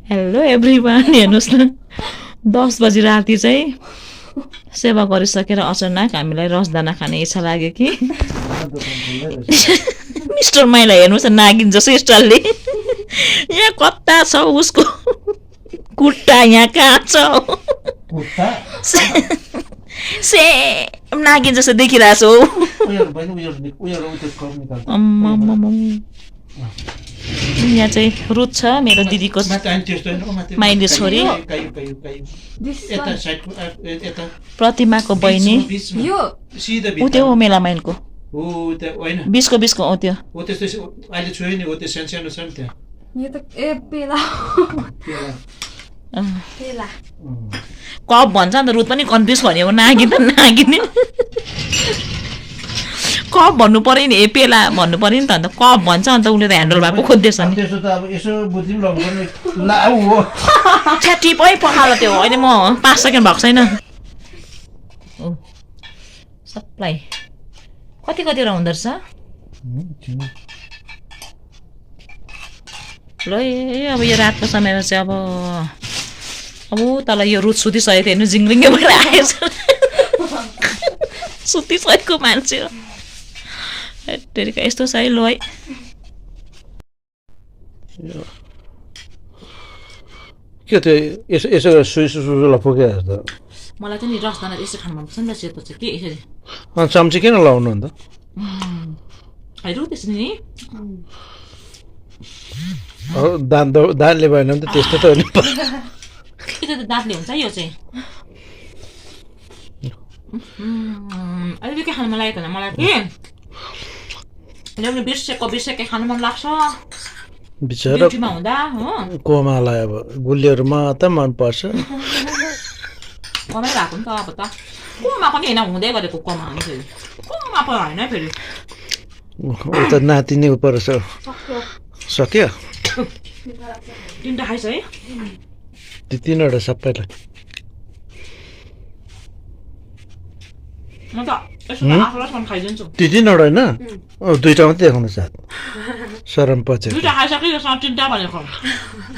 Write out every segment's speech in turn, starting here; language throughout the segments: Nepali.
हेलो एभ्रिवान हेर्नुहोस् न 10 बजी राति चाहिँ सेवा गरिसकेर अचानक हामीलाई रसदाना खाने इच्छा लाग्यो कि मिस्टर माइला हेर्नुहोस् न नागिन जस्तो स्टाइलले यहाँ कता छ उसको कुट्टा यहाँ कहाँ छ से नागिन जस्तो देखिरहेको यहाँ चाहिँ रुच छ मेरो दिदीको माइली छोरी प्रतिमाको बहिनी ऊ त्यो हो मेला माइलको बिसको हो त्यो कप भन्छ नि त रुच पनि कन्फ्युज भन्यो नागिन कप भन्नु पर्यो नि पेला भन्नु पर्यो नि त अन्त कप भन्छ अन्त उसले त ह्यान्डल भएको खोज्दैछ नि टिपै पखालो त्यो अहिले म 5 सेकेन्ड भएको छैन सबलाई कतिवटा हुँदो रहेछ ल अब यो रातको समयमा चाहिँ अब तल यो रुच सुतिसकेको थियो हेर्नु जिङ्लिङ्गे भएर आएछ सुतिसकेको मान्छे हो यस्तो छ है लो है के त्यो यसो सुइसुला फुके जस्तो मलाई चाहिँ नि रसदाना यसो खानु मन पर्छ नि त सेतो चाहिँ के यसरी चम्ची किन लाउनु अन्त हैरु त्यसरी नि दाँतले भएन नि त त्यस्तो त हो नि त्यो त दाँतले हुन्छ यो चाहिँ अहिले के खानु मन लागेको होइन मलाई के ल्याउने बिर्सेकै खानु मन लाग्छ बिचरा हुँदा हो कोमालाई अब गुलियोहरू मात्रै मनपर्छ कमै भएको नि त अब त कोमा पनि होइन हुँदै गरेको कोमा हो फेरि कोमा पनि होइन फेरि ऊ त नातिनी उपर सक्यो 3टा खाइस है ती 3वटा सबैलाई म त यसो आफूलाई खाइदिन्छु ती 3वटा होइन 2टा मात्रै देखाउनु साथ शरम पछि 2टा खाइसक्यो यो 3टा भनेको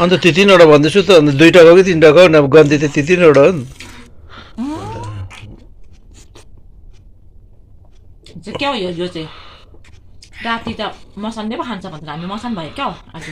अन्त ती 3वटा भन्दैछु त अन्त 2टा गयो कि 3टा गयो अब गन्ती त ती 3वटा हो नि क्या हो यो चाहिँ राति त मसान पो खान्छ भनेर हामी मसान भयो क्या हो आज